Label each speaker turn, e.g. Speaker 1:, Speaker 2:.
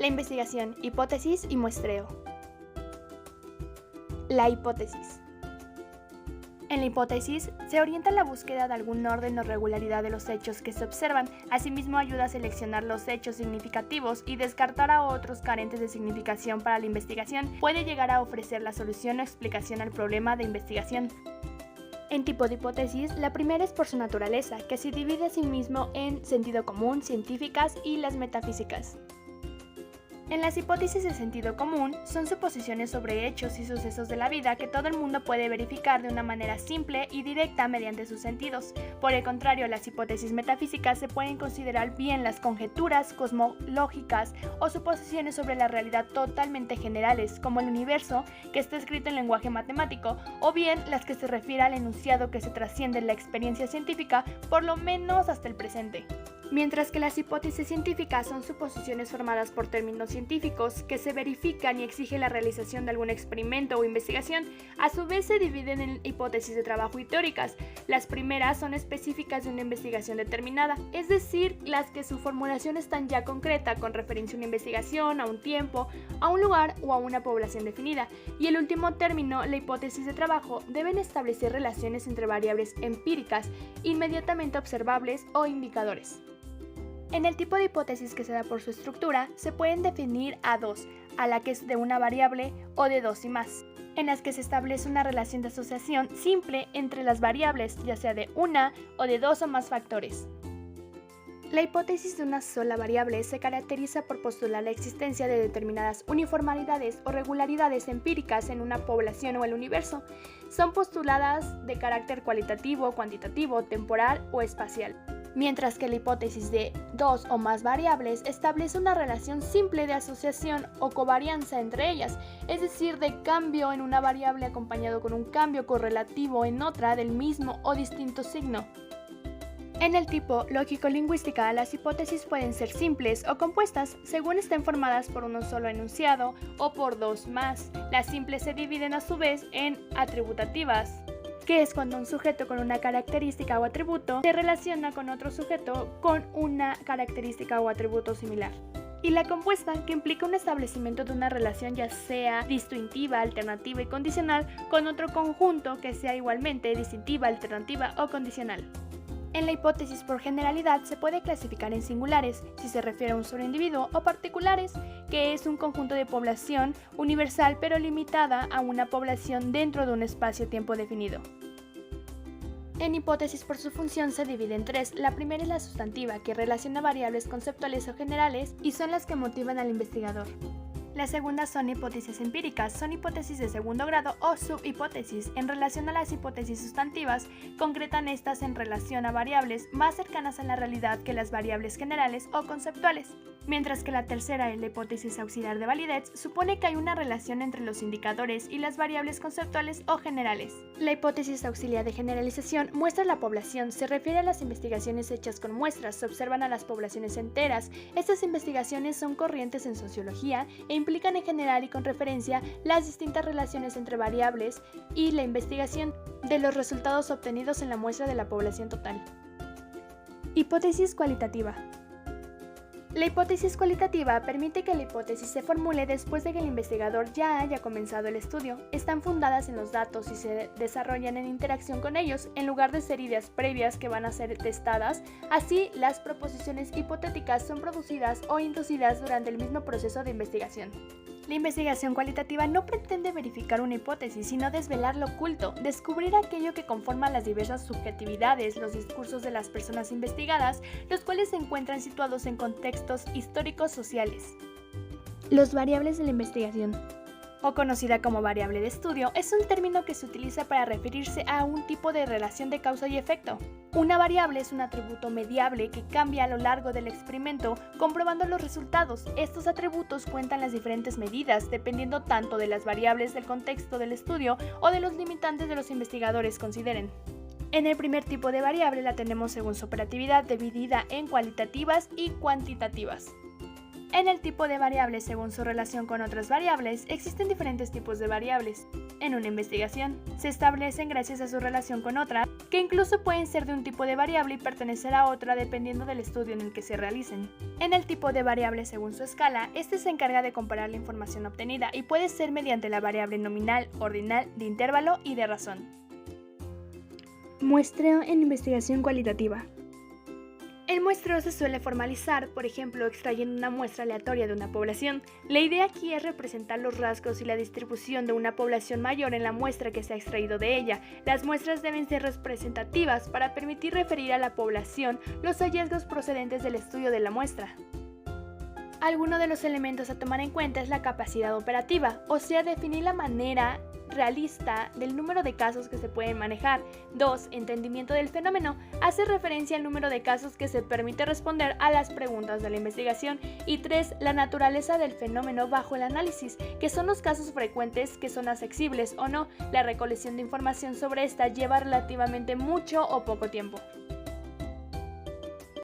Speaker 1: La investigación, hipótesis y muestreo. La hipótesis. En la hipótesis, se orienta la búsqueda de algún orden o regularidad de los hechos que se observan, asimismo ayuda a seleccionar los hechos significativos y descartar a otros carentes de significación para la investigación, puede llegar a ofrecer la solución o explicación al problema de investigación. En tipo de hipótesis, la primera es por su naturaleza, que se divide a sí mismo en sentido común, científicas y las metafísicas. En las hipótesis de sentido común son suposiciones sobre hechos y sucesos de la vida que todo el mundo puede verificar de una manera simple y directa mediante sus sentidos. Por el contrario, las hipótesis metafísicas se pueden considerar bien las conjeturas cosmológicas o suposiciones sobre la realidad totalmente generales, como el universo, que está escrito en lenguaje matemático, o bien las que se refieren al enunciado que se trasciende en la experiencia científica, por lo menos hasta el presente. Mientras que las hipótesis científicas son suposiciones formadas por términos científicos que se verifican y exigen la realización de algún experimento o investigación, a su vez se dividen en hipótesis de trabajo y teóricas. Las primeras son específicas de una investigación determinada, es decir, las que su formulación es tan ya concreta con referencia a una investigación, a un tiempo, a un lugar o a una población definida. Y el último término, la hipótesis de trabajo, deben establecer relaciones entre variables empíricas, inmediatamente observables o indicadores. En el tipo de hipótesis que se da por su estructura, se pueden definir a dos, a la que es de una variable o de dos y más, en las que se establece una relación de asociación simple entre las variables, ya sea de una o de dos o más factores. La hipótesis de una sola variable se caracteriza por postular la existencia de determinadas uniformidades o regularidades empíricas en una población o el universo. Son postuladas de carácter cualitativo, cuantitativo, temporal o espacial. Mientras que la hipótesis de dos o más variables establece una relación simple de asociación o covarianza entre ellas, es decir, de cambio en una variable acompañado con un cambio correlativo en otra del mismo o distinto signo. En el tipo lógico-lingüística, las hipótesis pueden ser simples o compuestas según estén formadas por uno solo enunciado o por dos más. Las simples se dividen a su vez en atributativas, que es cuando un sujeto con una característica o atributo se relaciona con otro sujeto con una característica o atributo similar. Y la compuesta, que implica un establecimiento de una relación ya sea distintiva, alternativa y condicional con otro conjunto que sea igualmente distintiva, alternativa o condicional. En la hipótesis por generalidad se puede clasificar en singulares, si se refiere a un solo individuo, o particulares, que es un conjunto de población universal pero limitada a una población dentro de un espacio-tiempo definido. En hipótesis por su función se divide en tres. La primera es la sustantiva, que relaciona variables conceptuales o generales y son las que motivan al investigador. La segunda son hipótesis empíricas, son hipótesis de segundo grado o subhipótesis. En relación a las hipótesis sustantivas, concretan estas en relación a variables más cercanas a la realidad que las variables generales o conceptuales. Mientras que la tercera es la hipótesis auxiliar de validez, supone que hay una relación entre los indicadores y las variables conceptuales o generales. La hipótesis auxiliar de generalización muestra la población, se refiere a las investigaciones hechas con muestras, se observan a las poblaciones enteras. Estas investigaciones son corrientes en sociología e implican en general y con referencia las distintas relaciones entre variables y la investigación de los resultados obtenidos en la muestra de la población total. Hipótesis cualitativa. La hipótesis cualitativa permite que la hipótesis se formule después de que el investigador ya haya comenzado el estudio. Están fundadas en los datos y se desarrollan en interacción con ellos, en lugar de ser ideas previas que van a ser testadas. Así, las proposiciones hipotéticas son producidas o inducidas durante el mismo proceso de investigación. La investigación cualitativa no pretende verificar una hipótesis, sino desvelar lo oculto, descubrir aquello que conforma las diversas subjetividades, los discursos de las personas investigadas, los cuales se encuentran situados en contextos históricos sociales. Los variables de la investigación, o conocida como variable de estudio, es un término que se utiliza para referirse a un tipo de relación de causa y efecto. Una variable es un atributo mediable que cambia a lo largo del experimento, comprobando los resultados. Estos atributos cuentan las diferentes medidas, dependiendo tanto de las variables del contexto del estudio o de los limitantes de los investigadores consideren. En el primer tipo de variable la tenemos según su operatividad dividida en cualitativas y cuantitativas. En el tipo de variable según su relación con otras variables, existen diferentes tipos de variables. en una investigación. Se establecen gracias a su relación con otra, que incluso pueden ser de un tipo de variable y pertenecer a otra dependiendo del estudio en el que se realicen. En el tipo de variable según su escala, este se encarga de comparar la información obtenida y puede ser mediante la variable nominal, ordinal, de intervalo y de razón.
Speaker 2: Muestreo en investigación cualitativa.
Speaker 1: El muestreo se suele formalizar, por ejemplo, extrayendo una muestra aleatoria de una población. La idea aquí es representar los rasgos y la distribución de una población mayor en la muestra que se ha extraído de ella. Las muestras deben ser representativas para permitir referir a la población los hallazgos procedentes del estudio de la muestra. Alguno de los elementos a tomar en cuenta es la capacidad operativa, o sea, definir la manera realista del número de casos que se pueden manejar. 2. Entendimiento del fenómeno. Hace referencia al número de casos que se permite responder a las preguntas de la investigación. Y 3. La naturaleza del fenómeno bajo el análisis, que son los casos frecuentes que son accesibles o no. La recolección de información sobre esta lleva relativamente mucho o poco tiempo.